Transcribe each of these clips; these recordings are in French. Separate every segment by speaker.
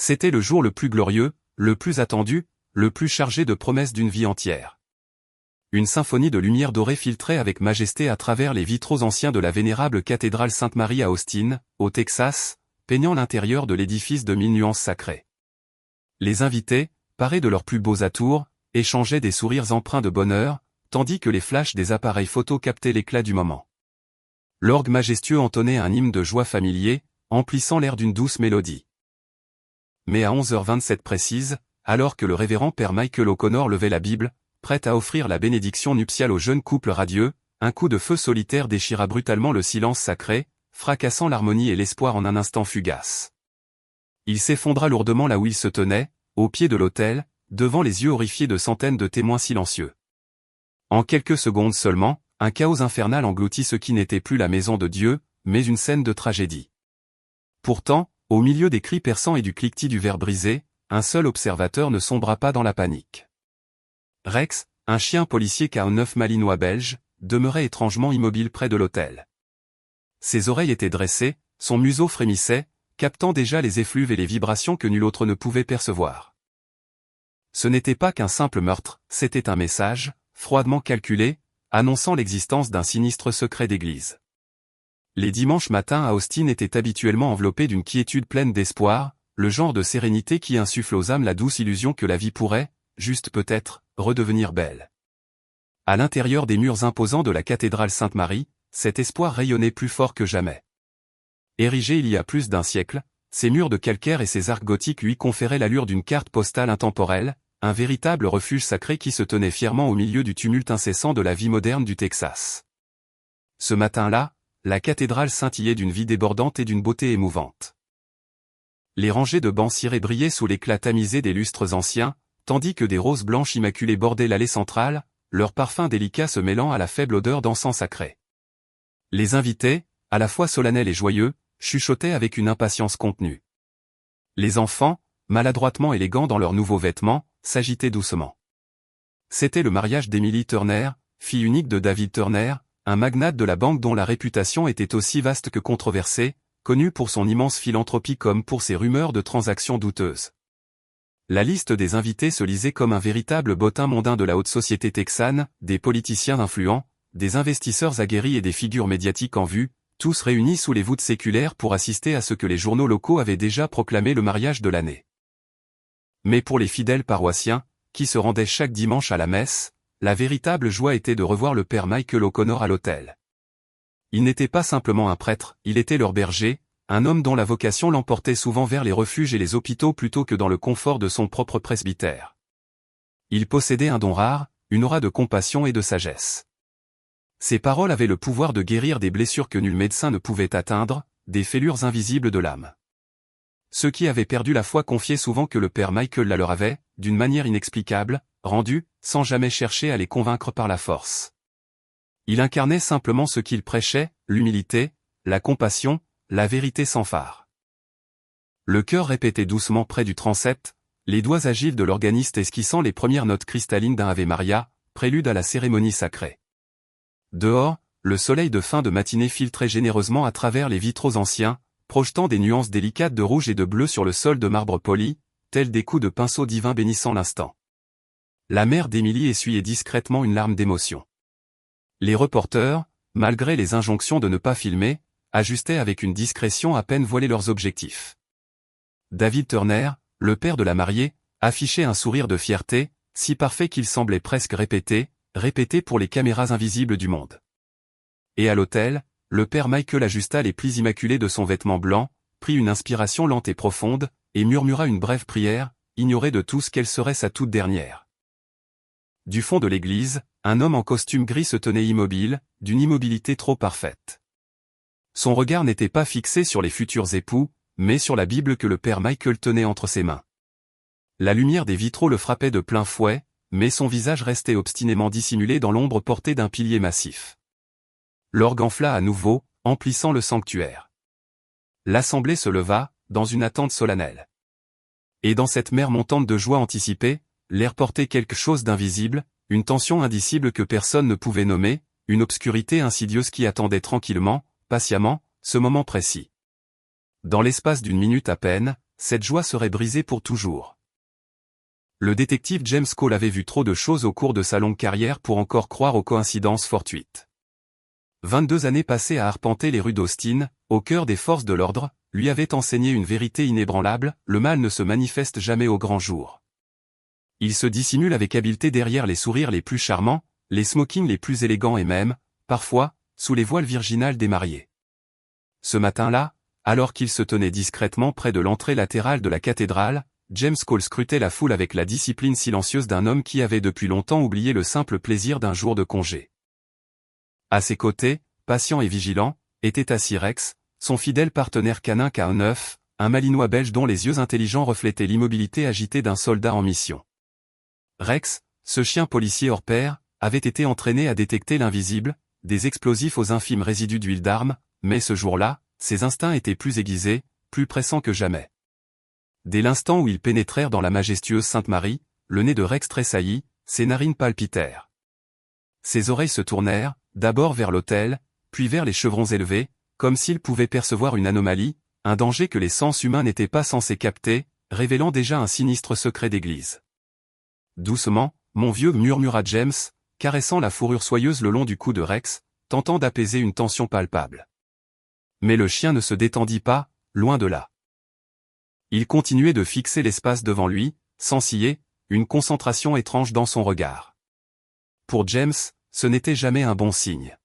Speaker 1: C'était le jour le plus glorieux, le plus attendu, le plus chargé de promesses d'une vie entière. Une symphonie de lumière dorée filtrait avec majesté à travers les vitraux anciens de la vénérable cathédrale Sainte-Marie à Austin, au Texas, peignant l'intérieur de l'édifice de 1000 nuances sacrées. Les invités, parés de leurs plus beaux atours, échangeaient des sourires empreints de bonheur, tandis que les flashs des appareils photo captaient l'éclat du moment. L'orgue majestueux entonnait un hymne de joie familier, emplissant l'air d'une douce mélodie. Mais à 11h27 précise, alors que le révérend père Michael O'Connor levait la Bible, prêt à offrir la bénédiction nuptiale au jeune couple radieux, un coup de feu solitaire déchira brutalement le silence sacré, fracassant l'harmonie et l'espoir en un instant fugace. Il s'effondra lourdement là où il se tenait, au pied de l'autel, devant les yeux horrifiés de centaines de témoins silencieux. En quelques secondes seulement, un chaos infernal engloutit ce qui n'était plus la maison de Dieu, mais une scène de tragédie. Pourtant, au milieu des cris perçants et du cliquetis du verre brisé, un seul observateur ne sombra pas dans la panique. Rex, un chien policier K9 malinois belge, demeurait étrangement immobile près de l'autel. Ses oreilles étaient dressées, son museau frémissait, captant déjà les effluves et les vibrations que nul autre ne pouvait percevoir. Ce n'était pas qu'un simple meurtre, c'était un message, froidement calculé, annonçant l'existence d'un sinistre secret d'église. Les dimanches matins à Austin étaient habituellement enveloppés d'une quiétude pleine d'espoir, le genre de sérénité qui insuffle aux âmes la douce illusion que la vie pourrait, juste peut-être, redevenir belle. À l'intérieur des murs imposants de la cathédrale Sainte-Marie, cet espoir rayonnait plus fort que jamais. Érigés il y a plus d'un siècle, ces murs de calcaire et ces arcs gothiques lui conféraient l'allure d'une carte postale intemporelle, un véritable refuge sacré qui se tenait fièrement au milieu du tumulte incessant de la vie moderne du Texas. Ce matin-là, la cathédrale scintillait d'une vie débordante et d'une beauté émouvante. Les rangées de bancs cirés brillaient sous l'éclat tamisé des lustres anciens, tandis que des roses blanches immaculées bordaient l'allée centrale, leur parfum délicat se mêlant à la faible odeur d'encens sacré. Les invités, à la fois solennels et joyeux, chuchotaient avec une impatience contenue. Les enfants, maladroitement élégants dans leurs nouveaux vêtements, s'agitaient doucement. C'était le mariage d'Emily Turner, fille unique de David Turner, un magnate de la banque dont la réputation était aussi vaste que controversée, connu pour son immense philanthropie comme pour ses rumeurs de transactions douteuses. La liste des invités se lisait comme un véritable bottin mondain de la haute société texane, des politiciens influents, des investisseurs aguerris et des figures médiatiques en vue, tous réunis sous les voûtes séculaires pour assister à ce que les journaux locaux avaient déjà proclamé le mariage de l'année. Mais pour les fidèles paroissiens, qui se rendaient chaque dimanche à la messe, la véritable joie était de revoir le père Michael O'Connor à l'autel. Il n'était pas simplement un prêtre, il était leur berger, un homme dont la vocation l'emportait souvent vers les refuges et les hôpitaux plutôt que dans le confort de son propre presbytère. Il possédait un don rare, une aura de compassion et de sagesse. Ses paroles avaient le pouvoir de guérir des blessures que nul médecin ne pouvait atteindre, des fêlures invisibles de l'âme. Ceux qui avaient perdu la foi confiaient souvent que le père Michael la leur avait, d'une manière inexplicable, rendue, sans jamais chercher à les convaincre par la force. Il incarnait simplement ce qu'il prêchait, l'humilité, la compassion, la vérité sans phare. Le chœur répétait doucement près du transept, les doigts agiles de l'organiste esquissant les premières notes cristallines d'un Ave Maria, prélude à la cérémonie sacrée. Dehors, le soleil de fin de matinée filtrait généreusement à travers les vitraux anciens, projetant des nuances délicates de rouge et de bleu sur le sol de marbre poli, tels des coups de pinceau divin bénissant l'instant. La mère d'Émilie essuyait discrètement une larme d'émotion. Les reporters, malgré les injonctions de ne pas filmer, ajustaient avec une discrétion à peine voilée leurs objectifs. David Turner, le père de la mariée, affichait un sourire de fierté, si parfait qu'il semblait presque répéter pour les caméras invisibles du monde. Et à l'autel, le père Michael ajusta les plis immaculés de son vêtement blanc, prit une inspiration lente et profonde, et murmura une brève prière, ignorée de tous quelle serait sa toute dernière. Du fond de l'église, un homme en costume gris se tenait immobile, d'une immobilité trop parfaite. Son regard n'était pas fixé sur les futurs époux, mais sur la Bible que le père Michael tenait entre ses mains. La lumière des vitraux le frappait de plein fouet, mais son visage restait obstinément dissimulé dans l'ombre portée d'un pilier massif. L'orgue enfla à nouveau, emplissant le sanctuaire. L'assemblée se leva, dans une attente solennelle. Et dans cette mer montante de joie anticipée, l'air portait quelque chose d'invisible, une tension indicible que personne ne pouvait nommer, une obscurité insidieuse qui attendait tranquillement, patiemment, ce moment précis. Dans l'espace d'une minute à peine, cette joie serait brisée pour toujours. Le détective James Cole avait vu trop de choses au cours de sa longue carrière pour encore croire aux coïncidences fortuites. 22 années passées à arpenter les rues d'Austin, au cœur des forces de l'ordre, lui avaient enseigné une vérité inébranlable, le mal ne se manifeste jamais au grand jour. Il se dissimule avec habileté derrière les sourires les plus charmants, les smokings les plus élégants et même, parfois, sous les voiles virginales des mariés. Ce matin-là, alors qu'il se tenait discrètement près de l'entrée latérale de la cathédrale, James Cole scrutait la foule avec la discipline silencieuse d'un homme qui avait depuis longtemps oublié le simple plaisir d'un jour de congé. À ses côtés, patient et vigilant, était assis Rex, son fidèle partenaire canin K9, un malinois belge dont les yeux intelligents reflétaient l'immobilité agitée d'un soldat en mission. Rex, ce chien policier hors pair, avait été entraîné à détecter l'invisible, des explosifs aux infimes résidus d'huile d'arme, mais ce jour-là, ses instincts étaient plus aiguisés, plus pressants que jamais. Dès l'instant où ils pénétrèrent dans la majestueuse Sainte-Marie, le nez de Rex tressaillit, ses narines palpitèrent. Ses oreilles se tournèrent, d'abord vers l'autel, puis vers les chevrons élevés, comme s'il pouvait percevoir une anomalie, un danger que les sens humains n'étaient pas censés capter, révélant déjà un sinistre secret d'église. Doucement, mon vieux, murmura James, caressant la fourrure soyeuse le long du cou de Rex, tentant d'apaiser une tension palpable. Mais le chien ne se détendit pas, loin de là. Il continuait de fixer l'espace devant lui, sans ciller, une concentration étrange dans son regard. Pour James, ce n'était jamais un bon signe.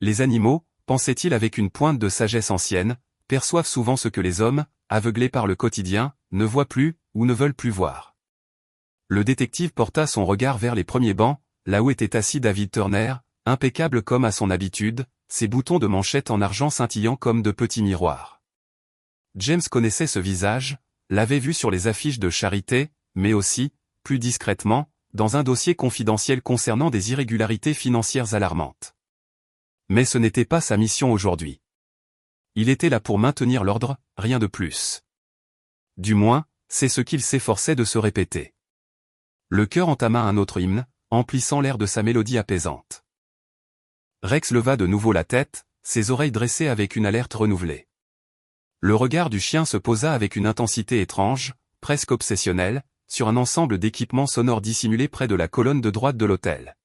Speaker 1: Les animaux, pensait-il avec une pointe de sagesse ancienne, perçoivent souvent ce que les hommes, aveuglés par le quotidien, ne voient plus, ou ne veulent plus voir. Le détective porta son regard vers les premiers bancs, là où était assis David Turner, impeccable comme à son habitude, ses boutons de manchette en argent scintillant comme de petits miroirs. James connaissait ce visage, l'avait vu sur les affiches de charité, mais aussi, plus discrètement, dans un dossier confidentiel concernant des irrégularités financières alarmantes. Mais ce n'était pas sa mission aujourd'hui. Il était là pour maintenir l'ordre, rien de plus. Du moins, c'est ce qu'il s'efforçait de se répéter. Le chœur entama un autre hymne, emplissant l'air de sa mélodie apaisante. Rex leva de nouveau la tête, ses oreilles dressées avec une alerte renouvelée. Le regard du chien se posa avec une intensité étrange, presque obsessionnelle, sur un ensemble d'équipements sonores dissimulés près de la colonne de droite de l'autel.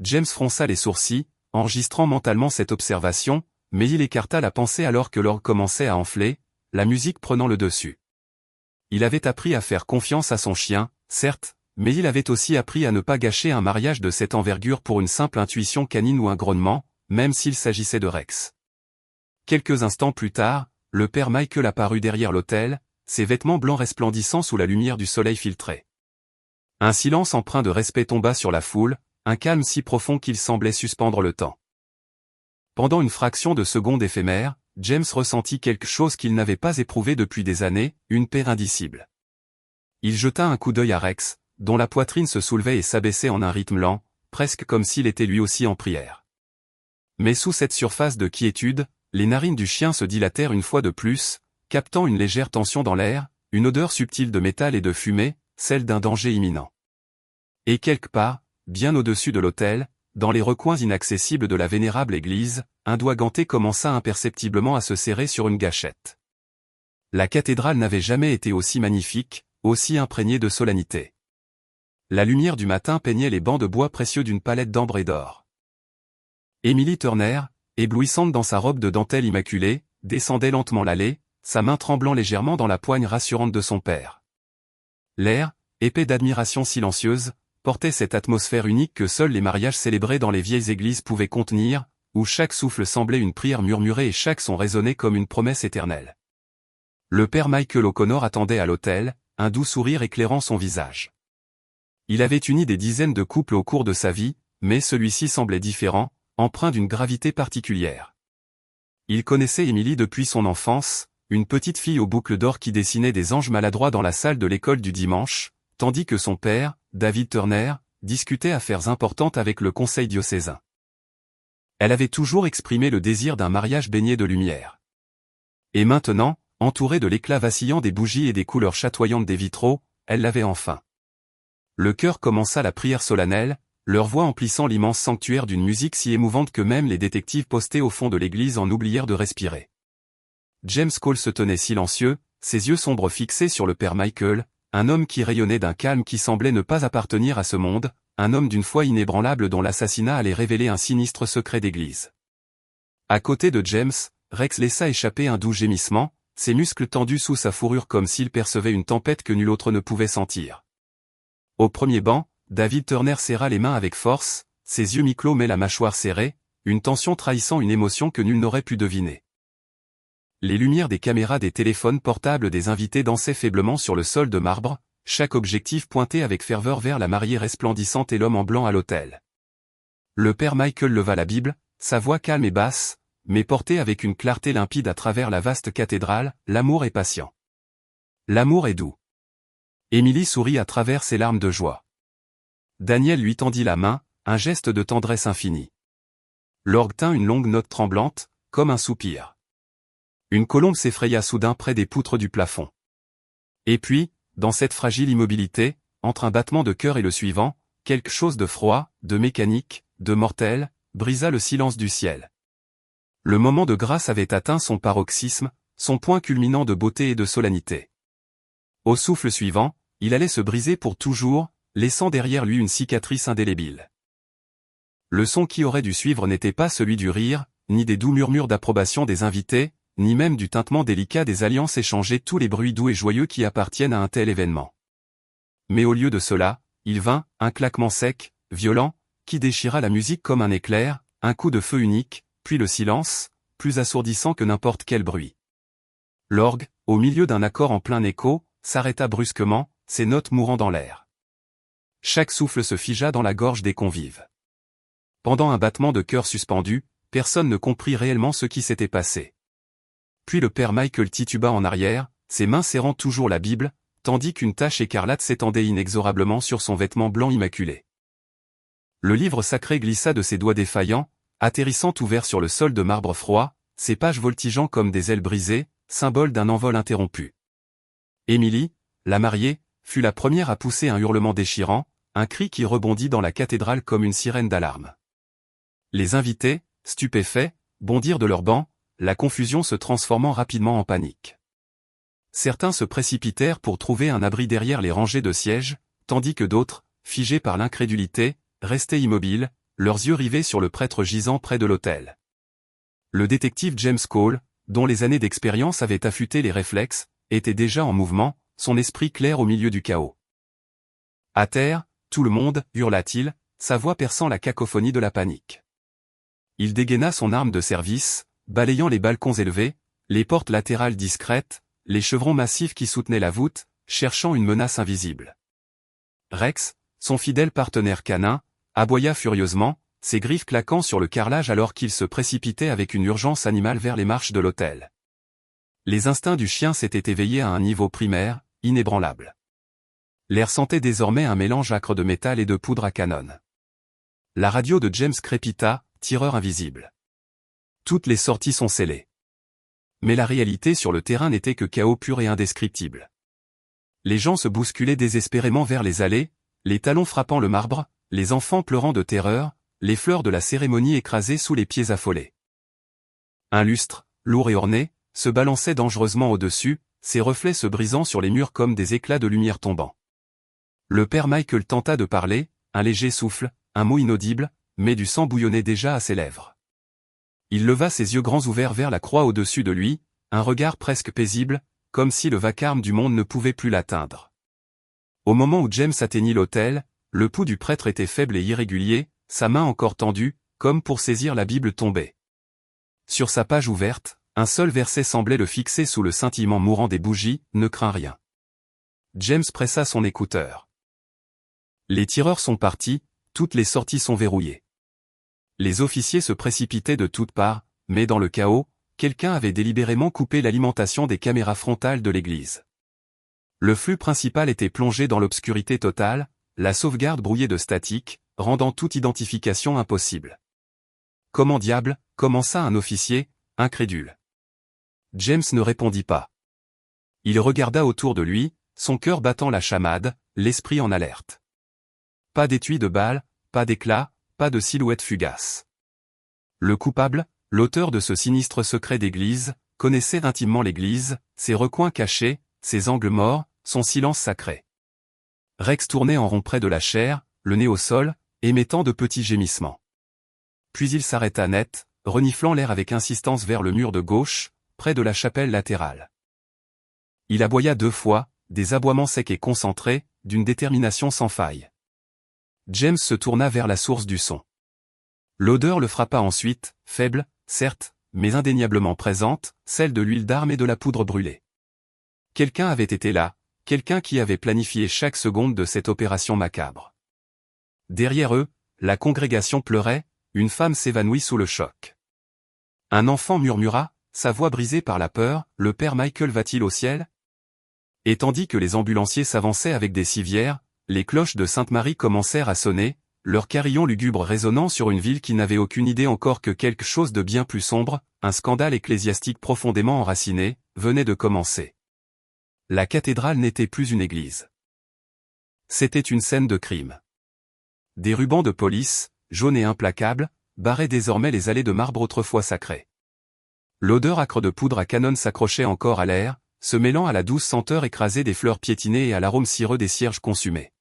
Speaker 1: James fronça les sourcils, enregistrant mentalement cette observation, mais il écarta la pensée alors que l'orgue commençait à enfler, la musique prenant le dessus. Il avait appris à faire confiance à son chien, certes, mais il avait aussi appris à ne pas gâcher un mariage de cette envergure pour une simple intuition canine ou un grognement, même s'il s'agissait de Rex. Quelques instants plus tard, le père Michael apparut derrière l'autel, ses vêtements blancs resplendissant sous la lumière du soleil filtré. Un silence empreint de respect tomba sur la foule, un calme si profond qu'il semblait suspendre le temps. Pendant une fraction de seconde éphémère, James ressentit quelque chose qu'il n'avait pas éprouvé depuis des années, une paix indicible. Il jeta un coup d'œil à Rex, dont la poitrine se soulevait et s'abaissait en un rythme lent, presque comme s'il était lui aussi en prière. Mais sous cette surface de quiétude, les narines du chien se dilatèrent une fois de plus, captant une légère tension dans l'air, une odeur subtile de métal et de fumée, celle d'un danger imminent. Et quelque part, bien au-dessus de l'autel, dans les recoins inaccessibles de la vénérable église, un doigt ganté commença imperceptiblement à se serrer sur une gâchette. La cathédrale n'avait jamais été aussi magnifique, aussi imprégnée de solennité. La lumière du matin peignait les bancs de bois précieux d'une palette d'ambre et d'or. Emily Turner, éblouissante dans sa robe de dentelle immaculée, descendait lentement l'allée, sa main tremblant légèrement dans la poigne rassurante de son père. L'air, épais d'admiration silencieuse, portait cette atmosphère unique que seuls les mariages célébrés dans les vieilles églises pouvaient contenir, où chaque souffle semblait une prière murmurée et chaque son résonnait comme une promesse éternelle. Le père Michael O'Connor attendait à l'autel, un doux sourire éclairant son visage. Il avait uni des dizaines de couples au cours de sa vie, mais celui-ci semblait différent, empreint d'une gravité particulière. Il connaissait Emily depuis son enfance, une petite fille aux boucles d'or qui dessinait des anges maladroits dans la salle de l'école du dimanche, tandis que son père, David Turner, discutait affaires importantes avec le conseil diocésain. Elle avait toujours exprimé le désir d'un mariage baigné de lumière. Et maintenant, entourée de l'éclat vacillant des bougies et des couleurs chatoyantes des vitraux, elle l'avait enfin. Le chœur commença la prière solennelle, leur voix emplissant l'immense sanctuaire d'une musique si émouvante que même les détectives postés au fond de l'église en oublièrent de respirer. James Cole se tenait silencieux, ses yeux sombres fixés sur le père Michael, un homme qui rayonnait d'un calme qui semblait ne pas appartenir à ce monde, un homme d'une foi inébranlable dont l'assassinat allait révéler un sinistre secret d'église. À côté de James, Rex laissa échapper un doux gémissement, ses muscles tendus sous sa fourrure comme s'il percevait une tempête que nul autre ne pouvait sentir. Au premier banc, David Turner serra les mains avec force, ses yeux mi-clos mais la mâchoire serrée, une tension trahissant une émotion que nul n'aurait pu deviner. Les lumières des caméras des téléphones portables des invités dansaient faiblement sur le sol de marbre, chaque objectif pointé avec ferveur vers la mariée resplendissante et l'homme en blanc à l'autel. Le père Michael leva la Bible, sa voix calme et basse, mais portée avec une clarté limpide à travers la vaste cathédrale, l'amour est patient. L'amour est doux. Émilie sourit à travers ses larmes de joie. Daniel lui tendit la main, un geste de tendresse infinie. L'orgue tint une longue note tremblante, comme un soupir. Une colombe s'effraya soudain près des poutres du plafond. Et puis, dans cette fragile immobilité, entre un battement de cœur et le suivant, quelque chose de froid, de mécanique, de mortel, brisa le silence du ciel. Le moment de grâce avait atteint son paroxysme, son point culminant de beauté et de solennité. Au souffle suivant, il allait se briser pour toujours, laissant derrière lui une cicatrice indélébile. Le son qui aurait dû suivre n'était pas celui du rire, ni des doux murmures d'approbation des invités, ni même du tintement délicat des alliances échangées, tous les bruits doux et joyeux qui appartiennent à un tel événement. Mais au lieu de cela, il vint, un claquement sec, violent, qui déchira la musique comme un éclair, un coup de feu unique, puis le silence, plus assourdissant que n'importe quel bruit. L'orgue, au milieu d'un accord en plein écho, s'arrêta brusquement, ses notes mourant dans l'air. Chaque souffle se figea dans la gorge des convives. Pendant un battement de cœur suspendu, personne ne comprit réellement ce qui s'était passé. Puis le père Michael tituba en arrière, ses mains serrant toujours la Bible, tandis qu'une tache écarlate s'étendait inexorablement sur son vêtement blanc immaculé. Le livre sacré glissa de ses doigts défaillants, atterrissant ouvert sur le sol de marbre froid, ses pages voltigeant comme des ailes brisées, symbole d'un envol interrompu. Émilie, la mariée, fut la première à pousser un hurlement déchirant, un cri qui rebondit dans la cathédrale comme une sirène d'alarme. Les invités, stupéfaits, bondirent de leurs bancs, la confusion se transformant rapidement en panique. Certains se précipitèrent pour trouver un abri derrière les rangées de sièges, tandis que d'autres, figés par l'incrédulité, restaient immobiles, leurs yeux rivés sur le prêtre gisant près de l'autel. Le détective James Cole, dont les années d'expérience avaient affûté les réflexes, était déjà en mouvement, son esprit clair au milieu du chaos. « À terre, tout le monde » hurla-t-il, sa voix perçant la cacophonie de la panique. Il dégaina son arme de service, balayant les balcons élevés, les portes latérales discrètes, les chevrons massifs qui soutenaient la voûte, cherchant une menace invisible. Rex, son fidèle partenaire canin, aboya furieusement, ses griffes claquant sur le carrelage alors qu'il se précipitait avec une urgence animale vers les marches de l'autel. Les instincts du chien s'étaient éveillés à un niveau primaire, inébranlable. L'air sentait désormais un mélange âcre de métal et de poudre à canon. La radio de James crépita, tireur invisible. Toutes les sorties sont scellées. Mais la réalité sur le terrain n'était que chaos pur et indescriptible. Les gens se bousculaient désespérément vers les allées, les talons frappant le marbre, les enfants pleurant de terreur, les fleurs de la cérémonie écrasées sous les pieds affolés. Un lustre, lourd et orné, se balançait dangereusement au-dessus, ses reflets se brisant sur les murs comme des éclats de lumière tombant. Le père Michael tenta de parler, un léger souffle, un mot inaudible, mais du sang bouillonnait déjà à ses lèvres. Il leva ses yeux grands ouverts vers la croix au-dessus de lui, un regard presque paisible, comme si le vacarme du monde ne pouvait plus l'atteindre. Au moment où James atteignit l'autel, le pouls du prêtre était faible et irrégulier, sa main encore tendue, comme pour saisir la Bible tombée. Sur sa page ouverte, un seul verset semblait le fixer sous le scintillement mourant des bougies, « Ne crains rien ». James pressa son écouteur. Les tireurs sont partis, toutes les sorties sont verrouillées. Les officiers se précipitaient de toutes parts, mais dans le chaos, quelqu'un avait délibérément coupé l'alimentation des caméras frontales de l'église. Le flux principal était plongé dans l'obscurité totale, la sauvegarde brouillée de statique, rendant toute identification impossible. Comment diable, commença un officier, incrédule. James ne répondit pas. Il regarda autour de lui, son cœur battant la chamade, l'esprit en alerte. Pas d'étui de balles, pas d'éclat, pas de silhouette fugace. Le coupable, l'auteur de ce sinistre secret d'église, connaissait intimement l'église, ses recoins cachés, ses angles morts, son silence sacré. Rex tournait en rond près de la chaire, le nez au sol, émettant de petits gémissements. Puis il s'arrêta net, reniflant l'air avec insistance vers le mur de gauche, près de la chapelle latérale. Il aboya 2 fois, des aboiements secs et concentrés, d'une détermination sans faille. James se tourna vers la source du son. L'odeur le frappa ensuite, faible, certes, mais indéniablement présente, celle de l'huile d'arme et de la poudre brûlée. Quelqu'un avait été là, quelqu'un qui avait planifié chaque seconde de cette opération macabre. Derrière eux, la congrégation pleurait, une femme s'évanouit sous le choc. Un enfant murmura, sa voix brisée par la peur, « Le père Michael va-t-il au ciel ?» Et tandis que les ambulanciers s'avançaient avec des civières, les cloches de Sainte-Marie commencèrent à sonner, leur carillon lugubre résonnant sur une ville qui n'avait aucune idée encore que quelque chose de bien plus sombre, un scandale ecclésiastique profondément enraciné, venait de commencer. La cathédrale n'était plus une église. C'était une scène de crime. Des rubans de police, jaunes et implacables, barraient désormais les allées de marbre autrefois sacrées. L'odeur âcre de poudre à canon s'accrochait encore à l'air, se mêlant à la douce senteur écrasée des fleurs piétinées et à l'arôme cireux des cierges consumés.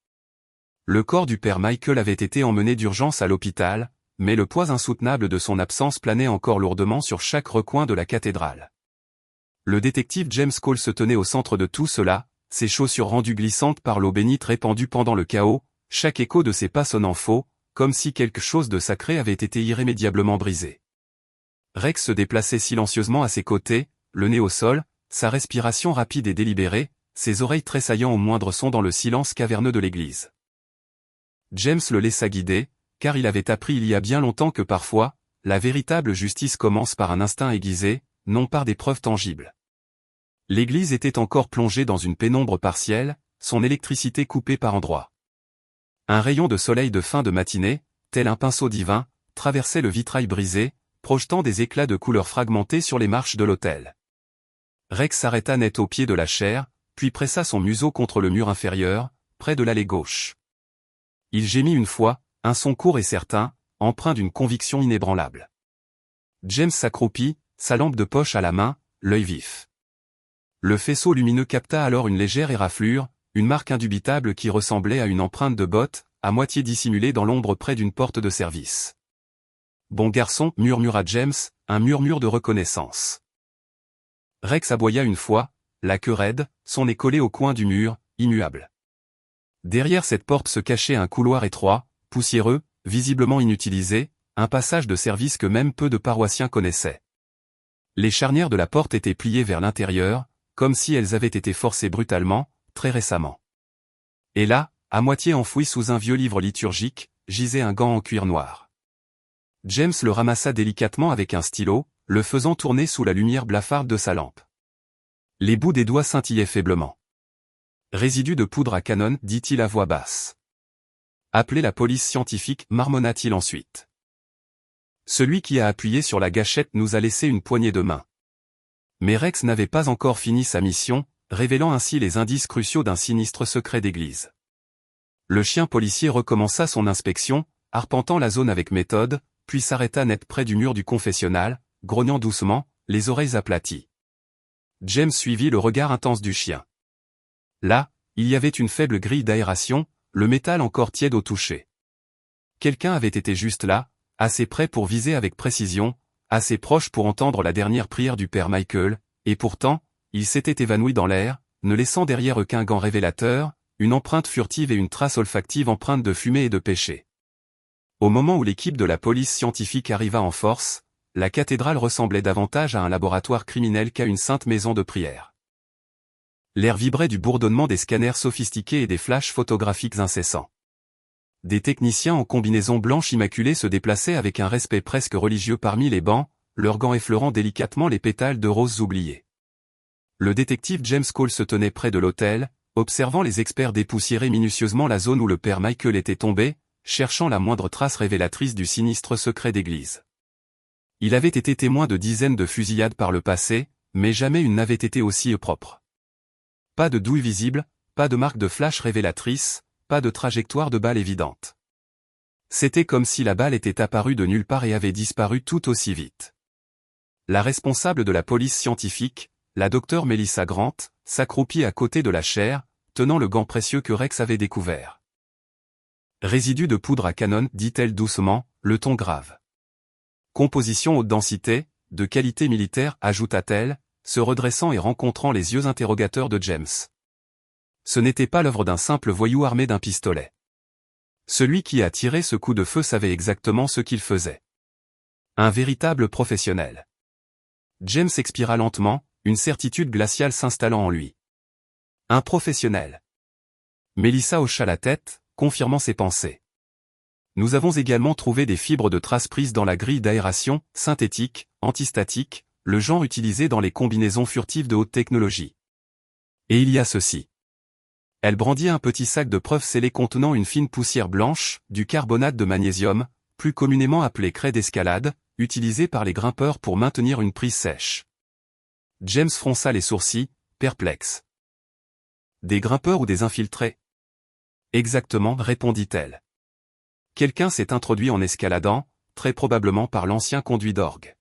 Speaker 1: Le corps du père Michael avait été emmené d'urgence à l'hôpital, mais le poids insoutenable de son absence planait encore lourdement sur chaque recoin de la cathédrale. Le détective James Cole se tenait au centre de tout cela, ses chaussures rendues glissantes par l'eau bénite répandue pendant le chaos, chaque écho de ses pas sonnant faux, comme si quelque chose de sacré avait été irrémédiablement brisé. Rex se déplaçait silencieusement à ses côtés, le nez au sol, sa respiration rapide et délibérée, ses oreilles tressaillant au moindre son dans le silence caverneux de l'église. James le laissa guider, car il avait appris il y a bien longtemps que parfois, la véritable justice commence par un instinct aiguisé, non par des preuves tangibles. L'église était encore plongée dans une pénombre partielle, son électricité coupée par endroits. Un rayon de soleil de fin de matinée, tel un pinceau divin, traversait le vitrail brisé, projetant des éclats de couleurs fragmentés sur les marches de l'autel. Rex s'arrêta net au pied de la chaire, puis pressa son museau contre le mur inférieur, près de l'allée gauche. Il gémit une fois, un son court et certain, empreint d'une conviction inébranlable. James s'accroupit, sa lampe de poche à la main, l'œil vif. Le faisceau lumineux capta alors une légère éraflure, une marque indubitable qui ressemblait à une empreinte de botte, à moitié dissimulée dans l'ombre près d'une porte de service. « Bon garçon » murmura James, un murmure de reconnaissance. Rex aboya une fois, la queue raide, son nez collé au coin du mur, immuable. Derrière cette porte se cachait un couloir étroit, poussiéreux, visiblement inutilisé, un passage de service que même peu de paroissiens connaissaient. Les charnières de la porte étaient pliées vers l'intérieur, comme si elles avaient été forcées brutalement, très récemment. Et là, à moitié enfoui sous un vieux livre liturgique, gisait un gant en cuir noir. James le ramassa délicatement avec un stylo, le faisant tourner sous la lumière blafarde de sa lampe. Les bouts des doigts scintillaient faiblement. « Résidu de poudre à canon » dit-il à voix basse. « Appelez la police scientifique » marmonna-t-il ensuite. Celui qui a appuyé sur la gâchette nous a laissé une poignée de main. Mais Rex n'avait pas encore fini sa mission, révélant ainsi les indices cruciaux d'un sinistre secret d'église. Le chien policier recommença son inspection, arpentant la zone avec méthode, puis s'arrêta net près du mur du confessionnal, grognant doucement, les oreilles aplaties. James suivit le regard intense du chien. Là, il y avait une faible grille d'aération, le métal encore tiède au toucher. Quelqu'un avait été juste là, assez près pour viser avec précision, assez proche pour entendre la dernière prière du père Michael, et pourtant, il s'était évanoui dans l'air, ne laissant derrière eux qu'un gant révélateur, une empreinte furtive et une trace olfactive empreinte de fumée et de péché. Au moment où l'équipe de la police scientifique arriva en force, la cathédrale ressemblait davantage à un laboratoire criminel qu'à une sainte maison de prière. L'air vibrait du bourdonnement des scanners sophistiqués et des flashs photographiques incessants. Des techniciens en combinaison blanche immaculée se déplaçaient avec un respect presque religieux parmi les bancs, leurs gants effleurant délicatement les pétales de roses oubliés. Le détective James Cole se tenait près de l'autel, observant les experts dépoussiérer minutieusement la zone où le père Michael était tombé, cherchant la moindre trace révélatrice du sinistre secret d'église. Il avait été témoin de dizaines de fusillades par le passé, mais jamais une n'avait été aussi propre. Pas de douille visible, pas de marque de flash révélatrice, pas de trajectoire de balle évidente. C'était comme si la balle était apparue de nulle part et avait disparu tout aussi vite. La responsable de la police scientifique, la docteure Melissa Grant, s'accroupit à côté de la chaire, tenant le gant précieux que Rex avait découvert. Résidu de poudre à canon, dit-elle doucement, le ton grave. Composition haute densité, de qualité militaire, ajouta-t-elle, se redressant et rencontrant les yeux interrogateurs de James. Ce n'était pas l'œuvre d'un simple voyou armé d'un pistolet. Celui qui a tiré ce coup de feu savait exactement ce qu'il faisait. Un véritable professionnel. James expira lentement, une certitude glaciale s'installant en lui. Un professionnel. Melissa hocha la tête, confirmant ses pensées. Nous avons également trouvé des fibres de traces prises dans la grille d'aération, synthétique, antistatique, le genre utilisé dans les combinaisons furtives de haute technologie. Et il y a ceci. Elle brandit un petit sac de preuves scellé contenant une fine poussière blanche, du carbonate de magnésium, plus communément appelé craie d'escalade, utilisé par les grimpeurs pour maintenir une prise sèche. James fronça les sourcils, perplexe. Des grimpeurs ou des infiltrés? Exactement, répondit-elle. Quelqu'un s'est introduit en escaladant, très probablement par l'ancien conduit d'orgue.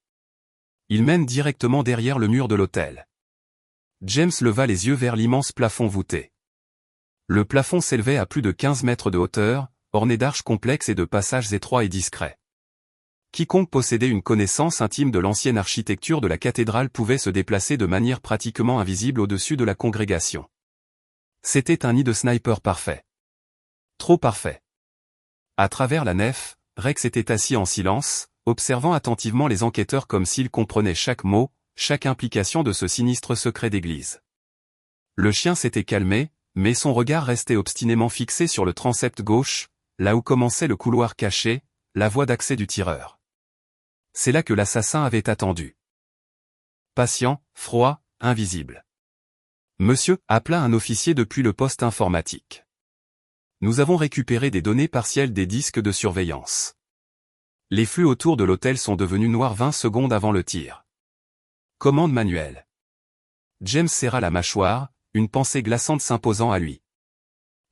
Speaker 1: Il mène directement derrière le mur de l'hôtel. James leva les yeux vers l'immense plafond voûté. Le plafond s'élevait à plus de 15 mètres de hauteur, orné d'arches complexes et de passages étroits et discrets. Quiconque possédait une connaissance intime de l'ancienne architecture de la cathédrale pouvait se déplacer de manière pratiquement invisible au-dessus de la congrégation. C'était un nid de sniper parfait. Trop parfait. À travers la nef, Rex était assis en silence, observant attentivement les enquêteurs comme s'il comprenait chaque mot, chaque implication de ce sinistre secret d'église. Le chien s'était calmé, mais son regard restait obstinément fixé sur le transept gauche, là où commençait le couloir caché, la voie d'accès du tireur. C'est là que l'assassin avait attendu. Patient, froid, invisible. Monsieur, appela un officier depuis le poste informatique. Nous avons récupéré des données partielles des disques de surveillance. Les flux autour de l'hôtel sont devenus noirs 20 secondes avant le tir. Commande manuelle. James serra la mâchoire, une pensée glaçante s'imposant à lui.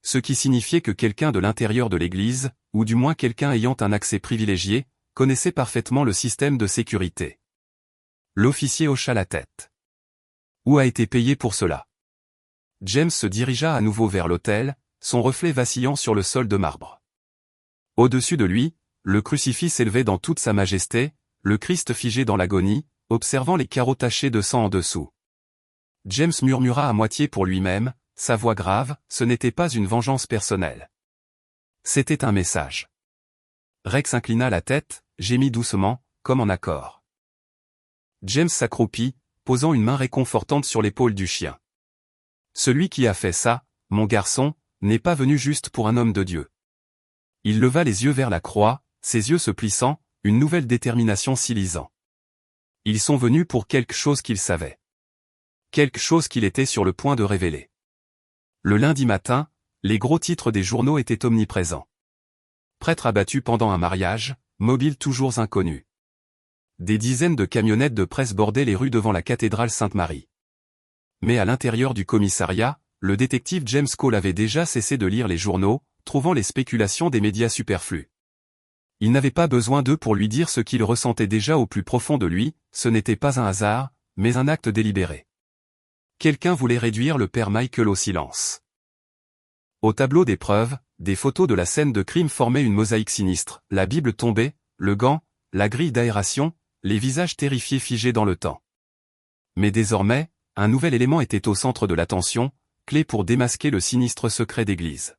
Speaker 1: Ce qui signifiait que quelqu'un de l'intérieur de l'église, ou du moins quelqu'un ayant un accès privilégié, connaissait parfaitement le système de sécurité. L'officier hocha la tête. Où a été payé pour cela? James se dirigea à nouveau vers l'autel, son reflet vacillant sur le sol de marbre. Au-dessus de lui, le crucifix s'élevait dans toute sa majesté, le Christ figé dans l'agonie, observant les carreaux tachés de sang en dessous. James murmura à moitié pour lui-même, sa voix grave, ce n'était pas une vengeance personnelle. C'était un message. Rex inclina la tête, gémit doucement, comme en accord. James s'accroupit, posant une main réconfortante sur l'épaule du chien. Celui qui a fait ça, mon garçon, n'est pas venu juste pour un homme de Dieu. Il leva les yeux vers la croix, ses yeux se plissant, une nouvelle détermination s'y lisant. Ils sont venus pour quelque chose qu'il savait. Quelque chose qu'il était sur le point de révéler. Le lundi matin, les gros titres des journaux étaient omniprésents. Prêtre abattu pendant un mariage, mobile toujours inconnu. Des dizaines de camionnettes de presse bordaient les rues devant la cathédrale Sainte-Marie. Mais à l'intérieur du commissariat, le détective James Cole avait déjà cessé de lire les journaux, trouvant les spéculations des médias superflues. Il n'avait pas besoin d'eux pour lui dire ce qu'il ressentait déjà au plus profond de lui, ce n'était pas un hasard, mais un acte délibéré. Quelqu'un voulait réduire le père Michael au silence. Au tableau des preuves, des photos de la scène de crime formaient une mosaïque sinistre, la Bible tombée, le gant, la grille d'aération, les visages terrifiés figés dans le temps. Mais désormais, un nouvel élément était au centre de l'attention, clé pour démasquer le sinistre secret d'église.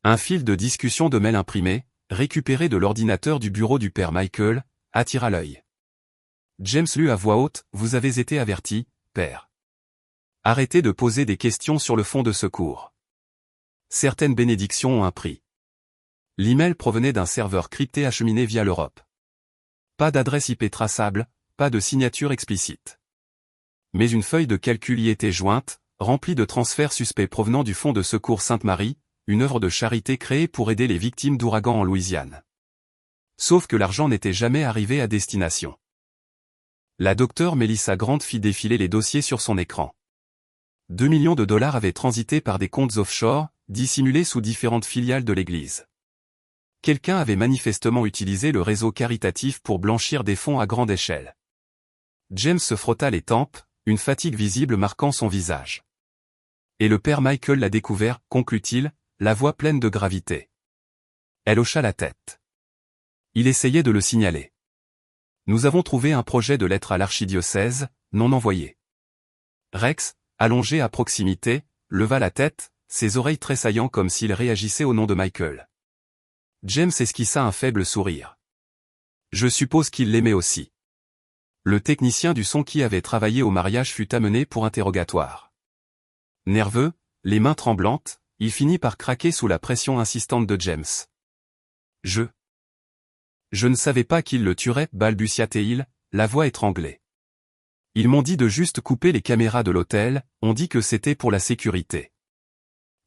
Speaker 1: Un fil de discussion de mail imprimé, récupéré de l'ordinateur du bureau du père Michael, attira l'œil. James lut à voix haute, « Vous avez été averti, père. Arrêtez de poser des questions sur le fond de secours. Certaines bénédictions ont un prix. » L'email provenait d'un serveur crypté acheminé via l'Europe. Pas d'adresse IP traçable, pas de signature explicite. Mais une feuille de calcul y était jointe, remplie de transferts suspects provenant du Fonds de secours Sainte-Marie, une œuvre de charité créée pour aider les victimes d'ouragans en Louisiane. Sauf que l'argent n'était jamais arrivé à destination. La docteure Melissa Grant fit défiler les dossiers sur son écran. 2 millions de dollars avaient transité par des comptes offshore, dissimulés sous différentes filiales de l'Église. Quelqu'un avait manifestement utilisé le réseau caritatif pour blanchir des fonds à grande échelle. James se frotta les tempes, une fatigue visible marquant son visage. Et le père Michael l'a découvert, conclut-il, la voix pleine de gravité. Elle hocha la tête. Il essayait de le signaler. Nous avons trouvé un projet de lettre à l'archidiocèse, non envoyé. Rex, allongé à proximité, leva la tête, ses oreilles tressaillant comme s'il réagissait au nom de Michael. James esquissa un faible sourire. Je suppose qu'il l'aimait aussi. Le technicien du son qui avait travaillé au mariage fut amené pour interrogatoire. Nerveux, les mains tremblantes, il finit par craquer sous la pression insistante de James. Je ne savais pas qu'il le tuerait, balbutia-t-il, la voix étranglée. Ils m'ont dit de juste couper les caméras de l'hôtel, on dit que c'était pour la sécurité.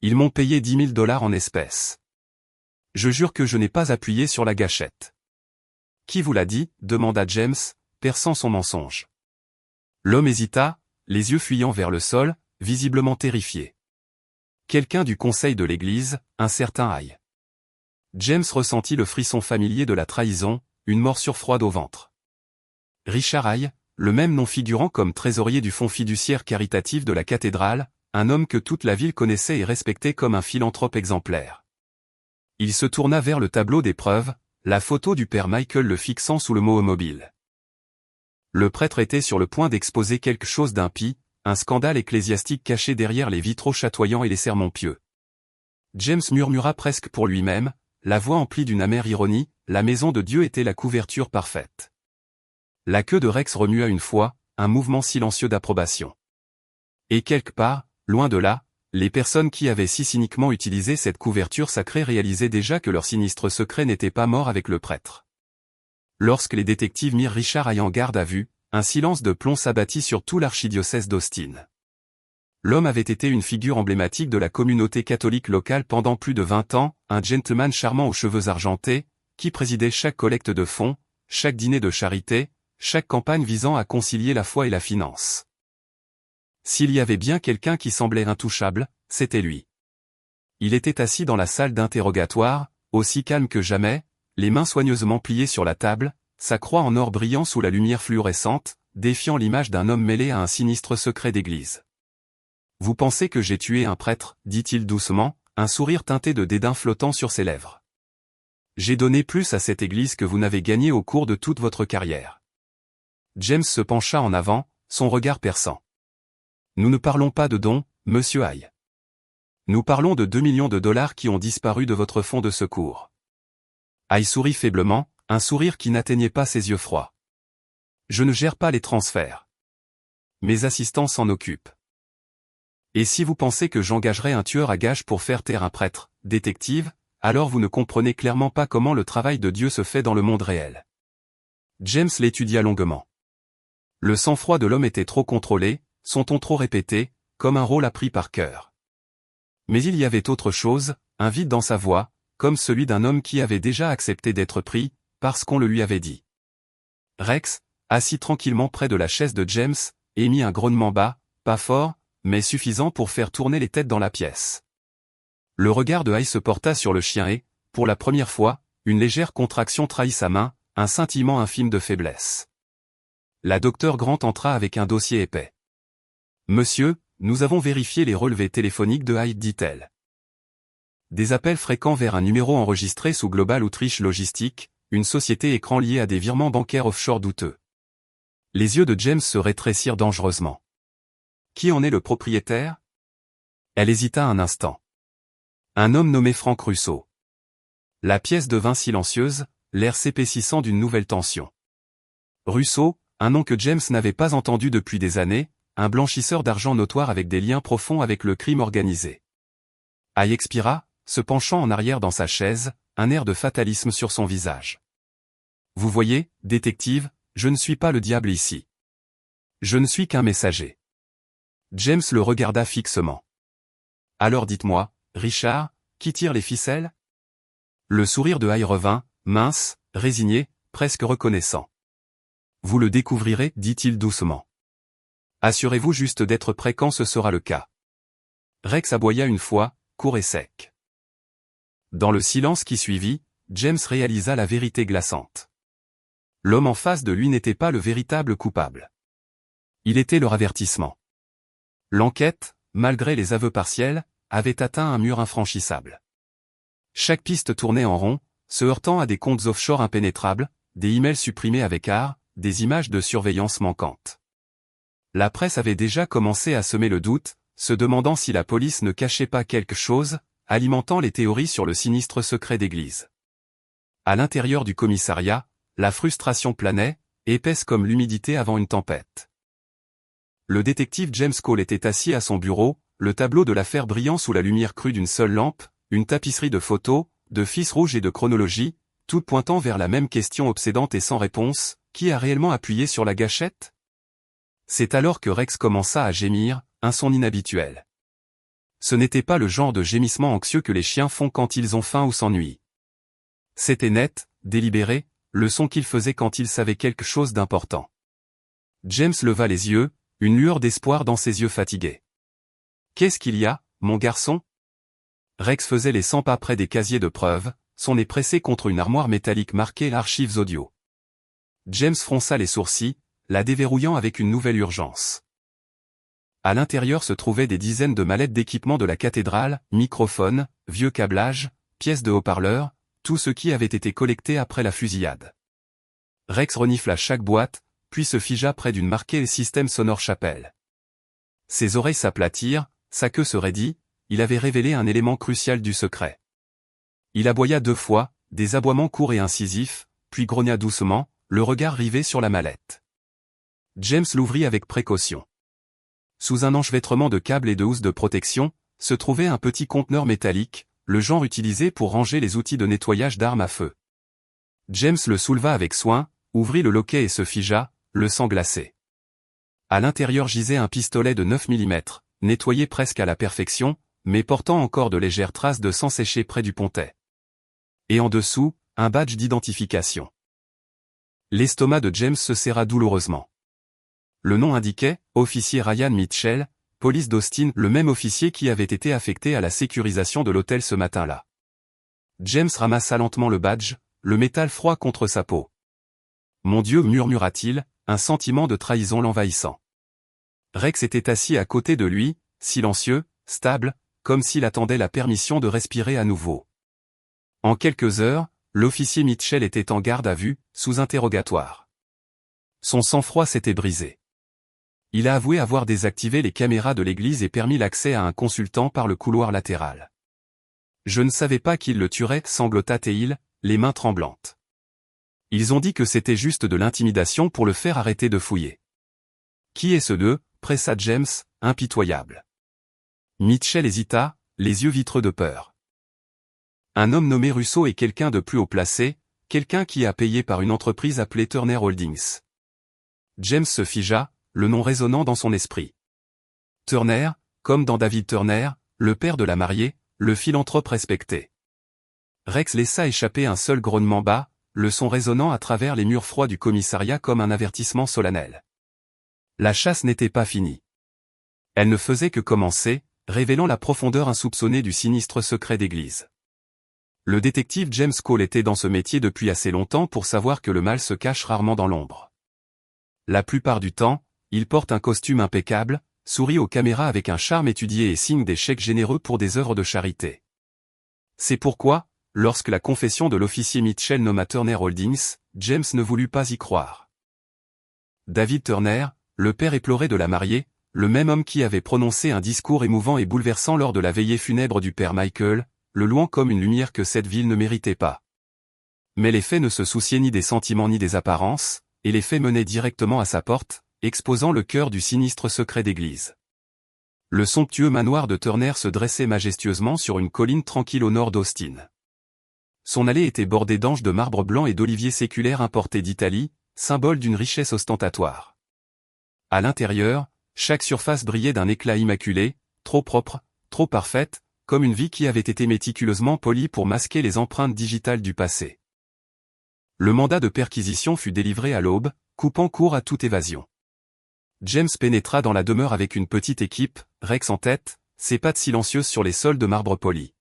Speaker 1: Ils m'ont payé $10 000 en espèces. Je jure que je n'ai pas appuyé sur la gâchette. Qui vous l'a dit, demanda James, perçant son mensonge. L'homme hésita, les yeux fuyant vers le sol, visiblement terrifié. Quelqu'un du conseil de l'église, un certain Hay. James ressentit le frisson familier de la trahison, une morsure froide au ventre. Richard Hay, le même nom figurant comme trésorier du fonds fiduciaire caritatif de la cathédrale, un homme que toute la ville connaissait et respectait comme un philanthrope exemplaire. Il se tourna vers le tableau des preuves, la photo du père Michael le fixant sous le mot mobile. Le prêtre était sur le point d'exposer quelque chose d'impie, un scandale ecclésiastique caché derrière les vitraux chatoyants et les sermons pieux. James murmura presque pour lui-même, la voix emplie d'une amère ironie, la maison de Dieu était la couverture parfaite. La queue de Rex remua une fois, un mouvement silencieux d'approbation. Et quelque part, loin de là, les personnes qui avaient si cyniquement utilisé cette couverture sacrée réalisaient déjà que leur sinistre secret n'était pas mort avec le prêtre. Lorsque les détectives mirent Richard Hay en garde à vue, un silence de plomb s'abattit sur tout l'archidiocèse d'Austin. L'homme avait été une figure emblématique de la communauté catholique locale pendant plus de 20 ans, un gentleman charmant aux cheveux argentés, qui présidait chaque collecte de fonds, chaque dîner de charité, chaque campagne visant à concilier la foi et la finance. S'il y avait bien quelqu'un qui semblait intouchable, c'était lui. Il était assis dans la salle d'interrogatoire, aussi calme que jamais, les mains soigneusement pliées sur la table, sa croix en or brillant sous la lumière fluorescente, défiant l'image d'un homme mêlé à un sinistre secret d'église. « Vous pensez que j'ai tué un prêtre » dit-il doucement, un sourire teinté de dédain flottant sur ses lèvres. « J'ai donné plus à cette église que vous n'avez gagné au cours de toute votre carrière. » James se pencha en avant, son regard perçant. « Nous ne parlons pas de dons, monsieur Hay. Nous parlons de $2 millions qui ont disparu de votre fonds de secours. » Hay sourit faiblement, un sourire qui n'atteignait pas ses yeux froids. « Je ne gère pas les transferts. Mes assistants s'en occupent. Et si vous pensez que j'engagerai un tueur à gages pour faire taire un prêtre, détective, alors vous ne comprenez clairement pas comment le travail de Dieu se fait dans le monde réel. » James l'étudia longuement. Le sang-froid de l'homme était trop contrôlé, son ton trop répété, comme un rôle appris par cœur. Mais il y avait autre chose, un vide dans sa voix, comme celui d'un homme qui avait déjà accepté d'être pris, parce qu'on le lui avait dit. Rex, assis tranquillement près de la chaise de James, émit un grognement bas, pas fort, mais suffisant pour faire tourner les têtes dans la pièce. Le regard de Hay se porta sur le chien et, pour la première fois, une légère contraction trahit sa main, un scintillement infime de faiblesse. La docteure Grant entra avec un dossier épais. « Monsieur, nous avons vérifié les relevés téléphoniques de Hay, dit-elle. Des appels fréquents vers un numéro enregistré sous Global Outreach Logistique, une société écran liée à des virements bancaires offshore douteux. » Les yeux de James se rétrécirent dangereusement. « Qui en est le propriétaire ?» Elle hésita un instant. « Un homme nommé Frank Russo. » La pièce devint silencieuse, l'air s'épaississant d'une nouvelle tension. Russo, un nom que James n'avait pas entendu depuis des années, un blanchisseur d'argent notoire avec des liens profonds avec le crime organisé. Hay expira, se penchant en arrière dans sa chaise, un air de fatalisme sur son visage. « Vous voyez, détective, je ne suis pas le diable ici. Je ne suis qu'un messager. » James le regarda fixement. « Alors dites-moi, Richard, qui tire les ficelles ?» Le sourire de Hay revint, mince, résigné, presque reconnaissant. « Vous le découvrirez, dit-il doucement. Assurez-vous juste d'être prêt quand ce sera le cas. » Rex aboya une fois, court et sec. Dans le silence qui suivit, James réalisa la vérité glaçante. L'homme en face de lui n'était pas le véritable coupable. Il était leur avertissement. L'enquête, malgré les aveux partiels, avait atteint un mur infranchissable. Chaque piste tournait en rond, se heurtant à des comptes offshore impénétrables, des emails supprimés avec art, des images de surveillance manquantes. La presse avait déjà commencé à semer le doute, se demandant si la police ne cachait pas quelque chose, alimentant les théories sur le sinistre secret d'église. À l'intérieur du commissariat, la frustration planait, épaisse comme l'humidité avant une tempête. Le détective James Cole était assis à son bureau, le tableau de l'affaire brillant sous la lumière crue d'une seule lampe, une tapisserie de photos, de fils rouges et de chronologie, toutes pointant vers la même question obsédante et sans réponse, qui a réellement appuyé sur la gâchette? C'est alors que Rex commença à gémir, un son inhabituel. Ce n'était pas le genre de gémissement anxieux que les chiens font quand ils ont faim ou s'ennuient. C'était net, délibéré, le son qu'il faisait quand il savait quelque chose d'important. James leva les yeux, une lueur d'espoir dans ses yeux fatigués. « Qu'est-ce qu'il y a, mon garçon ?» Rex faisait les 100 pas près des casiers de preuves, son nez pressé contre une armoire métallique marquée « Archives audio ». James fronça les sourcils, la déverrouillant avec une nouvelle urgence. À l'intérieur se trouvaient des dizaines de mallettes d'équipements de la cathédrale, microphones, vieux câblages, pièces de haut-parleurs, tout ce qui avait été collecté après la fusillade. Rex renifla chaque boîte, puis se figea près d'une marquée système sonore chapelle. Ses oreilles s'aplatirent, sa queue se raidit, il avait révélé un élément crucial du secret. Il aboya 2 fois, des aboiements courts et incisifs, puis grogna doucement, le regard rivé sur la mallette. James l'ouvrit avec précaution. Sous un enchevêtrement de câbles et de housses de protection, se trouvait un petit conteneur métallique, le genre utilisé pour ranger les outils de nettoyage d'armes à feu. James le souleva avec soin, ouvrit le loquet et se figea, le sang glacé. À l'intérieur gisait un pistolet de 9 mm, nettoyé presque à la perfection, mais portant encore de légères traces de sang séché près du pontet. Et en dessous, un badge d'identification. L'estomac de James se serra douloureusement. Le nom indiquait, officier Ryan Mitchell, police d'Austin, le même officier qui avait été affecté à la sécurisation de l'hôtel ce matin-là. James ramassa lentement le badge, le métal froid contre sa peau. « Mon Dieu » murmura-t-il, un sentiment de trahison l'envahissant. Rex était assis à côté de lui, silencieux, stable, comme s'il attendait la permission de respirer à nouveau. En quelques heures, l'officier Mitchell était en garde à vue, sous interrogatoire. Son sang-froid s'était brisé. Il a avoué avoir désactivé les caméras de l'église et permis l'accès à un consultant par le couloir latéral. Je ne savais pas qu'il le tuerait, sanglota Teil, les mains tremblantes. Ils ont dit que c'était juste de l'intimidation pour le faire arrêter de fouiller. Qui est ce deux? Pressa James, impitoyable. Mitchell hésita, les yeux vitreux de peur. Un homme nommé Russo est quelqu'un de plus haut placé, quelqu'un qui a payé par une entreprise appelée Turner Holdings. James se figea, le nom résonnant dans son esprit. Turner, comme dans David Turner, le père de la mariée, le philanthrope respecté. Rex laissa échapper un seul grognement bas, le son résonnant à travers les murs froids du commissariat comme un avertissement solennel. La chasse n'était pas finie. Elle ne faisait que commencer, révélant la profondeur insoupçonnée du sinistre secret d'église. Le détective James Cole était dans ce métier depuis assez longtemps pour savoir que le mal se cache rarement dans l'ombre. La plupart du temps, il porte un costume impeccable, sourit aux caméras avec un charme étudié et signe des chèques généreux pour des œuvres de charité. C'est pourquoi, lorsque la confession de l'officier Mitchell nomma Turner Holdings, James ne voulut pas y croire. David Turner, le père éploré de la mariée, le même homme qui avait prononcé un discours émouvant et bouleversant lors de la veillée funèbre du père Michael, le louant comme une lumière que cette ville ne méritait pas. Mais les faits ne se souciaient ni des sentiments ni des apparences, et les faits menaient directement à sa porte, exposant le cœur du sinistre secret d'église. Le somptueux manoir de Turner se dressait majestueusement sur une colline tranquille au nord d'Austin. Son allée était bordée d'anges de marbre blanc et d'oliviers séculaires importés d'Italie, symbole d'une richesse ostentatoire. À l'intérieur, chaque surface brillait d'un éclat immaculé, trop propre, trop parfaite, comme une vie qui avait été méticuleusement polie pour masquer les empreintes digitales du passé. Le mandat de perquisition fut délivré à l'aube, coupant court à toute évasion. James pénétra dans la demeure avec une petite équipe, Rex en tête, ses pattes silencieuses sur les sols de marbre poli.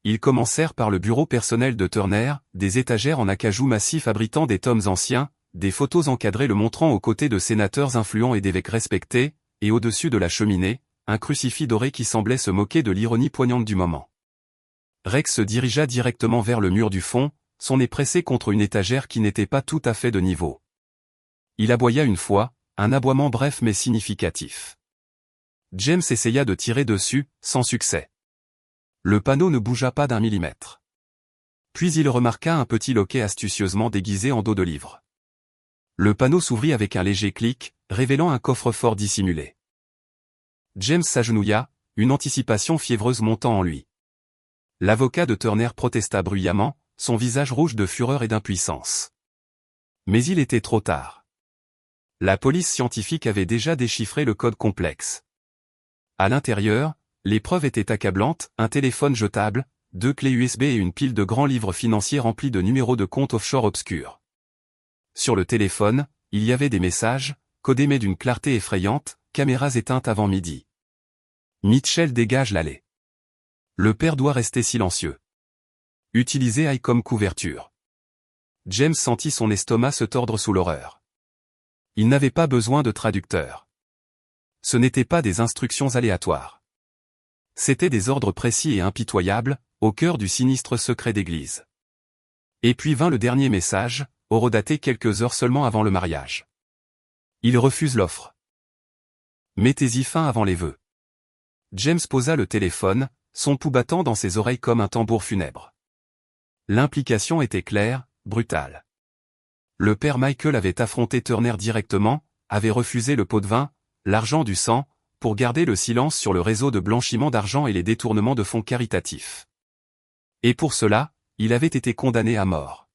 Speaker 1: Ils commencèrent par le bureau personnel de Turner, des étagères en acajou massif abritant des tomes anciens, des photos encadrées le montrant aux côtés de sénateurs influents et d'évêques respectés, et au-dessus de la cheminée, un crucifix doré qui semblait se moquer de l'ironie poignante du moment. Rex se dirigea directement vers le mur du fond, son nez pressé contre une étagère qui n'était pas tout à fait de niveau. Il aboya une fois, un aboiement bref mais significatif. James essaya de tirer dessus, sans succès. Le panneau ne bougea pas d'un millimètre. Puis il remarqua un petit loquet astucieusement déguisé en dos de livre. Le panneau s'ouvrit avec un léger clic, révélant un coffre-fort dissimulé. James s'agenouilla, une anticipation fiévreuse montant en lui. L'avocat de Turner protesta bruyamment, son visage rouge de fureur et d'impuissance. Mais il était trop tard. La police scientifique avait déjà déchiffré le code complexe. À l'intérieur, les preuves étaient accablantes, un téléphone jetable, 2 clés USB et une pile de grands livres financiers remplis de numéros de comptes offshore obscurs. Sur le téléphone, il y avait des messages, codés mais d'une clarté effrayante, caméras éteintes avant midi. Mitchell dégage l'allée. Le père doit rester silencieux. Utilisez AI comme couverture. James sentit son estomac se tordre sous l'horreur. Il n'avait pas besoin de traducteur. Ce n'étaient pas des instructions aléatoires. C'étaient des ordres précis et impitoyables, au cœur du sinistre secret d'église. Et puis vint le dernier message, horodaté quelques heures seulement avant le mariage. Il refuse l'offre. Mettez-y fin avant les vœux. James posa le téléphone, son pouls battant dans ses oreilles comme un tambour funèbre. L'implication était claire, brutale. Le père Michael avait affronté Turner directement, avait refusé le pot de vin, l'argent du sang, pour garder le silence sur le réseau de blanchiment d'argent et les détournements de fonds caritatifs. Et pour cela, il avait été condamné à mort.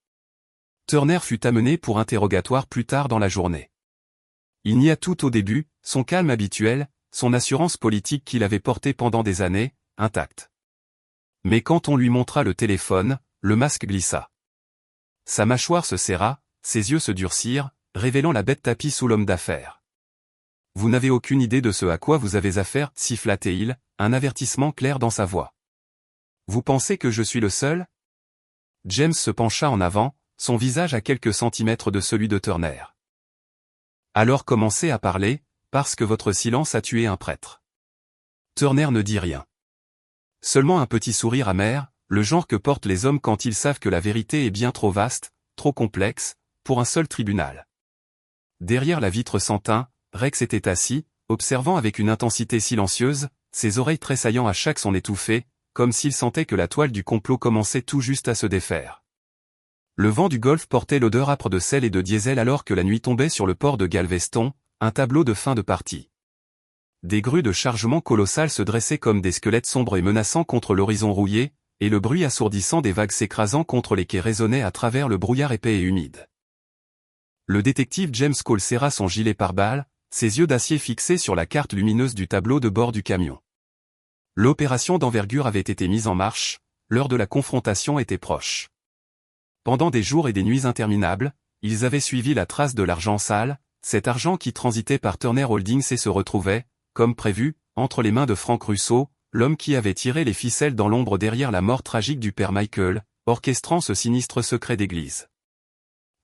Speaker 1: Turner fut amené pour interrogatoire plus tard dans la journée. Il nia tout au début, son calme habituel, son assurance politique qu'il avait portée pendant des années, intacte. Mais quand on lui montra le téléphone, le masque glissa. Sa mâchoire se serra, ses yeux se durcirent, révélant la bête tapie sous l'homme d'affaires. Vous n'avez aucune idée de ce à quoi vous avez affaire, siffla-t-il, un avertissement clair dans sa voix. Vous pensez que je suis le seul? James se pencha en avant, son visage à quelques centimètres de celui de Turner. Alors commencez à parler, parce que votre silence a tué un prêtre. Turner ne dit rien. Seulement un petit sourire amer, le genre que portent les hommes quand ils savent que la vérité est bien trop vaste, trop complexe, pour un seul tribunal. Derrière la vitre sans teint, Rex était assis, observant avec une intensité silencieuse, ses oreilles tressaillant à chaque son étouffé, comme s'il sentait que la toile du complot commençait tout juste à se défaire. Le vent du golfe portait l'odeur âpre de sel et de diesel alors que la nuit tombait sur le port de Galveston, un tableau de fin de partie. Des grues de chargement colossales se dressaient comme des squelettes sombres et menaçants contre l'horizon rouillé, et le bruit assourdissant des vagues s'écrasant contre les quais résonnait à travers le brouillard épais et humide. Le détective James Cole serra son gilet pare-balles, ses yeux d'acier fixés sur la carte lumineuse du tableau de bord du camion. L'opération d'envergure avait été mise en marche, l'heure de la confrontation était proche. Pendant des jours et des nuits interminables, ils avaient suivi la trace de l'argent sale, cet argent qui transitait par Turner Holdings et se retrouvait, comme prévu, entre les mains de Frank Russo, l'homme qui avait tiré les ficelles dans l'ombre derrière la mort tragique du père Michael, orchestrant ce sinistre secret d'église.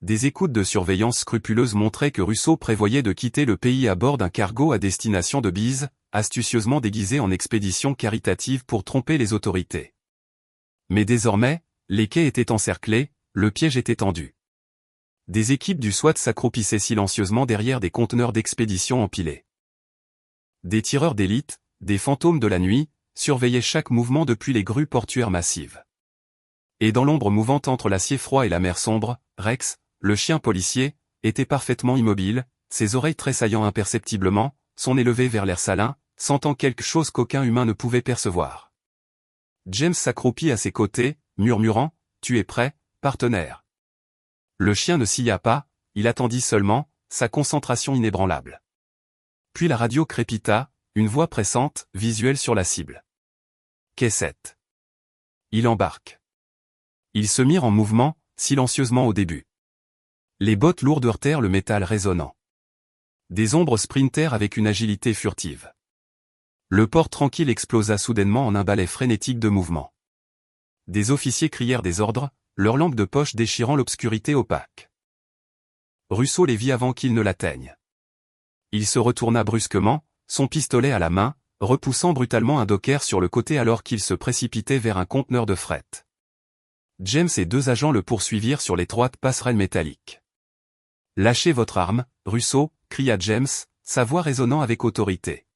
Speaker 1: Des écoutes de surveillance scrupuleuses montraient que Russo prévoyait de quitter le pays à bord d'un cargo à destination de Bise, astucieusement déguisé en expédition caritative pour tromper les autorités. Mais désormais, les quais étaient encerclés, le piège était tendu. Des équipes du SWAT s'accroupissaient silencieusement derrière des conteneurs d'expédition empilés. Des tireurs d'élite, des fantômes de la nuit, surveillaient chaque mouvement depuis les grues portuaires massives. Et dans l'ombre mouvante entre l'acier froid et la mer sombre, Rex, le chien policier, était parfaitement immobile, ses oreilles tressaillant imperceptiblement, son nez levé vers l'air salin, sentant quelque chose qu'aucun humain ne pouvait percevoir. James s'accroupit à ses côtés, murmurant « Tu es prêt, partenaire ?» Le chien ne scia pas, il attendit seulement, sa concentration inébranlable. Puis la radio crépita, une voix pressante, visuelle sur la cible. Quai 7. Il embarque. Ils se mirent en mouvement, silencieusement au début. Les bottes lourdes heurtèrent le métal résonnant. Des ombres sprintèrent avec une agilité furtive. Le port tranquille explosa soudainement en un balai frénétique de mouvement. Des officiers crièrent des ordres, leurs lampes de poche déchirant l'obscurité opaque. Russo les vit avant qu'ils ne l'atteignent. Il se retourna brusquement, son pistolet à la main, repoussant brutalement un docker sur le côté alors qu'il se précipitait vers un conteneur de fret. James et 2 agents le poursuivirent sur l'étroite passerelle métallique. « Lâchez votre arme, Russo !» cria James, sa voix résonnant avec autorité.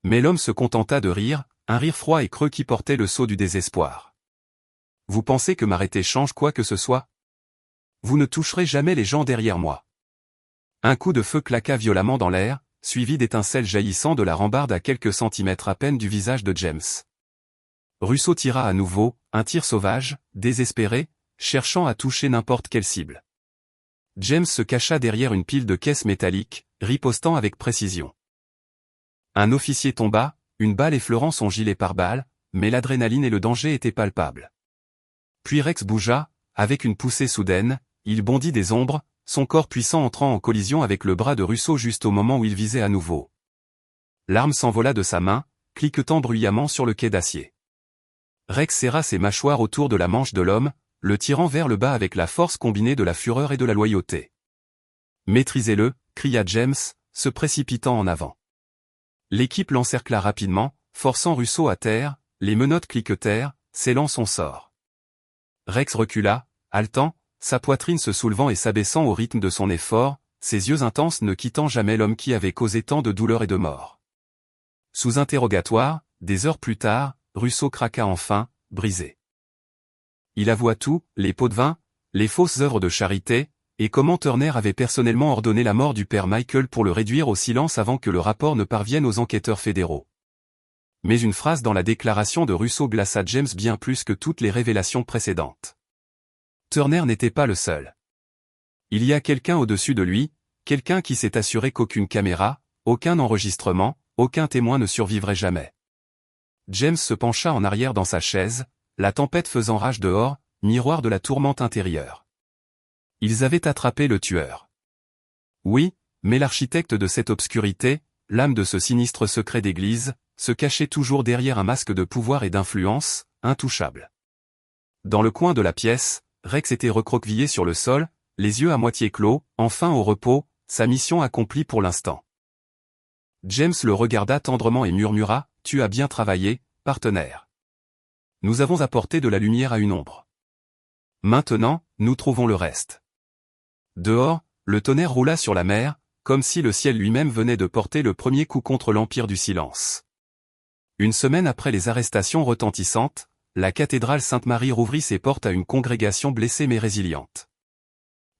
Speaker 1: Mais l'homme se contenta de rire, un rire froid et creux qui portait le sceau du désespoir. « Vous pensez que m'arrêter change quoi que ce soit? Vous ne toucherez jamais les gens derrière moi. » Un coup de feu claqua violemment dans l'air, suivi d'étincelles jaillissant de la rambarde à quelques centimètres à peine du visage de James. Russo tira à nouveau, un tir sauvage, désespéré, cherchant à toucher n'importe quelle cible. James se cacha derrière une pile de caisses métalliques, ripostant avec précision. Un officier tomba, une balle effleurant son gilet pare-balles, mais l'adrénaline et le danger étaient palpables. Puis Rex bougea, avec une poussée soudaine, il bondit des ombres, son corps puissant entrant en collision avec le bras de Russo juste au moment où il visait à nouveau. L'arme s'envola de sa main, cliquetant bruyamment sur le quai d'acier. Rex serra ses mâchoires autour de la manche de l'homme, le tirant vers le bas avec la force combinée de la fureur et de la loyauté. « Maîtrisez-le » cria James, se précipitant en avant. L'équipe l'encercla rapidement, forçant Russo à terre, les menottes cliquetèrent, scellant son sort. Rex recula, haletant, sa poitrine se soulevant et s'abaissant au rythme de son effort, ses yeux intenses ne quittant jamais l'homme qui avait causé tant de douleur et de mort. Sous interrogatoire, des heures plus tard, Russo craqua enfin, brisé. Il avoua tout, les pots de vin, les fausses œuvres de charité, et comment Turner avait personnellement ordonné la mort du père Michael pour le réduire au silence avant que le rapport ne parvienne aux enquêteurs fédéraux. Mais une phrase dans la déclaration de Russo glaça James bien plus que toutes les révélations précédentes. Turner n'était pas le seul. Il y a quelqu'un au-dessus de lui, quelqu'un qui s'est assuré qu'aucune caméra, aucun enregistrement, aucun témoin ne survivrait jamais. James se pencha en arrière dans sa chaise, la tempête faisant rage dehors, miroir de la tourmente intérieure. Ils avaient attrapé le tueur. Oui, mais l'architecte de cette obscurité, l'âme de ce sinistre secret d'église, se cachait toujours derrière un masque de pouvoir et d'influence, intouchable. Dans le coin de la pièce, Rex était recroquevillé sur le sol, les yeux à moitié clos, enfin au repos, sa mission accomplie pour l'instant. James le regarda tendrement et murmura, « Tu as bien travaillé, partenaire. Nous avons apporté de la lumière à une ombre. Maintenant, nous trouvons le reste. » Dehors, le tonnerre roula sur la mer, comme si le ciel lui-même venait de porter le premier coup contre l'Empire du Silence. Une semaine après les arrestations retentissantes, la cathédrale Sainte-Marie rouvrit ses portes à une congrégation blessée mais résiliente.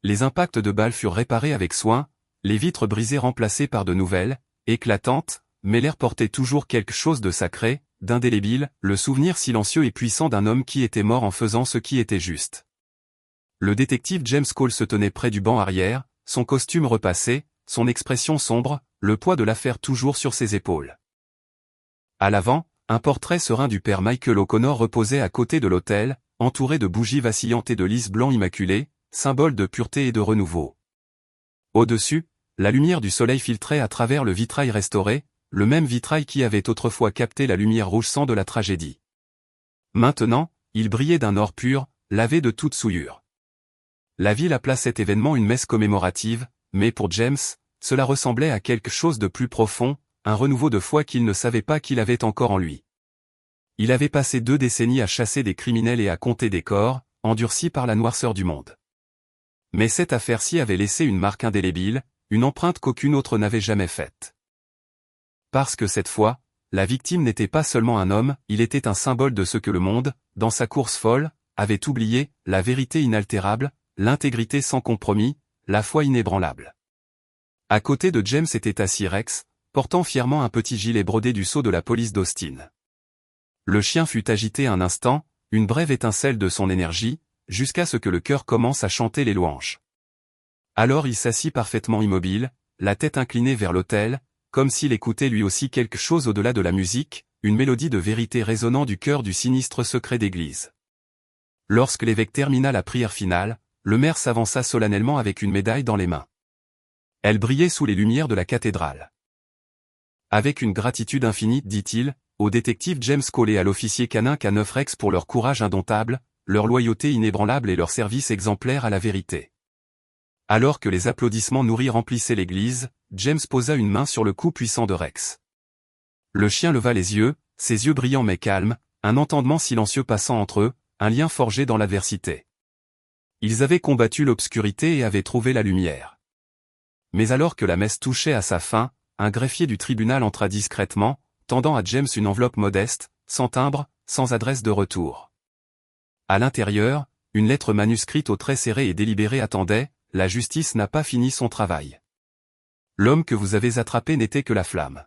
Speaker 1: Les impacts de balles furent réparés avec soin, les vitres brisées remplacées par de nouvelles, éclatantes, mais l'air portait toujours quelque chose de sacré, d'indélébile, le souvenir silencieux et puissant d'un homme qui était mort en faisant ce qui était juste. Le détective James Cole se tenait près du banc arrière, son costume repassé, son expression sombre, le poids de l'affaire toujours sur ses épaules. À l'avant, un portrait serein du père Michael O'Connor reposait à côté de l'autel, entouré de bougies vacillantes et de lys blancs immaculés, symbole de pureté et de renouveau. Au-dessus, la lumière du soleil filtrait à travers le vitrail restauré, le même vitrail qui avait autrefois capté la lumière rouge sang de la tragédie. Maintenant, il brillait d'un or pur, lavé de toute souillure. La ville appela cet événement une messe commémorative, mais pour James, cela ressemblait à quelque chose de plus profond, un renouveau de foi qu'il ne savait pas qu'il avait encore en lui. Il avait passé 2 décennies à chasser des criminels et à compter des corps, endurcis par la noirceur du monde. Mais cette affaire-ci avait laissé une marque indélébile, une empreinte qu'aucune autre n'avait jamais faite. Parce que cette fois, la victime n'était pas seulement un homme, il était un symbole de ce que le monde, dans sa course folle, avait oublié, la vérité inaltérable, l'intégrité sans compromis, la foi inébranlable. À côté de James était assis Rex, portant fièrement un petit gilet brodé du sceau de la police d'Austin. Le chien fut agité un instant, une brève étincelle de son énergie, jusqu'à ce que le cœur commence à chanter les louanges. Alors il s'assit parfaitement immobile, la tête inclinée vers l'autel, comme s'il écoutait lui aussi quelque chose au-delà de la musique, une mélodie de vérité résonnant du cœur du sinistre secret d'église. Lorsque l'évêque termina la prière finale, le maire s'avança solennellement avec une médaille dans les mains. Elle brillait sous les lumières de la cathédrale. Avec une gratitude infinie, dit-il, au détective James Cole et à l'officier canin K9 Rex pour leur courage indomptable, leur loyauté inébranlable et leur service exemplaire à la vérité. Alors que les applaudissements nourris remplissaient l'église, James posa une main sur le cou puissant de Rex. Le chien leva les yeux, ses yeux brillants mais calmes, un entendement silencieux passant entre eux, un lien forgé dans l'adversité. Ils avaient combattu l'obscurité et avaient trouvé la lumière. Mais alors que la messe touchait à sa fin, un greffier du tribunal entra discrètement, tendant à James une enveloppe modeste, sans timbre, sans adresse de retour. À l'intérieur, une lettre manuscrite aux traits serrés et délibérés attendait, « La justice n'a pas fini son travail. L'homme que vous avez attrapé n'était que la flamme.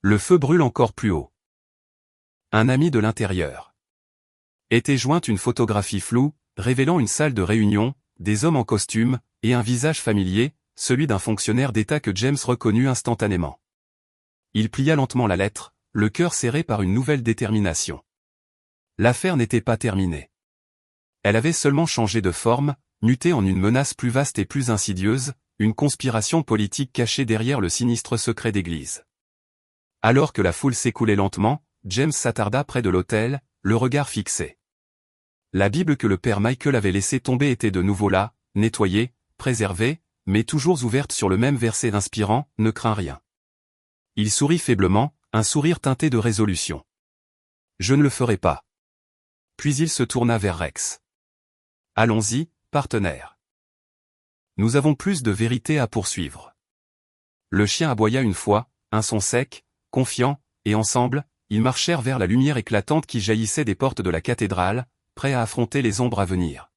Speaker 1: Le feu brûle encore plus haut. Un ami de l'intérieur. » Était jointe une photographie floue, révélant une salle de réunion, des hommes en costume, et un visage familier, celui d'un fonctionnaire d'État que James reconnut instantanément. Il plia lentement la lettre, le cœur serré par une nouvelle détermination. L'affaire n'était pas terminée. Elle avait seulement changé de forme, muté en une menace plus vaste et plus insidieuse, une conspiration politique cachée derrière le sinistre secret d'église. Alors que la foule s'écoulait lentement, James s'attarda près de l'autel, le regard fixé. La Bible que le père Michael avait laissée tomber était de nouveau là, nettoyée, préservée, mais toujours ouverte sur le même verset inspirant, « Ne crains rien ». Il sourit faiblement, un sourire teinté de résolution. « Je ne le ferai pas. » Puis il se tourna vers Rex. « Allons-y, partenaire. Nous avons plus de vérité à poursuivre. » Le chien aboya une fois, un son sec, confiant, et ensemble, ils marchèrent vers la lumière éclatante qui jaillissait des portes de la cathédrale, prêts à affronter les ombres à venir.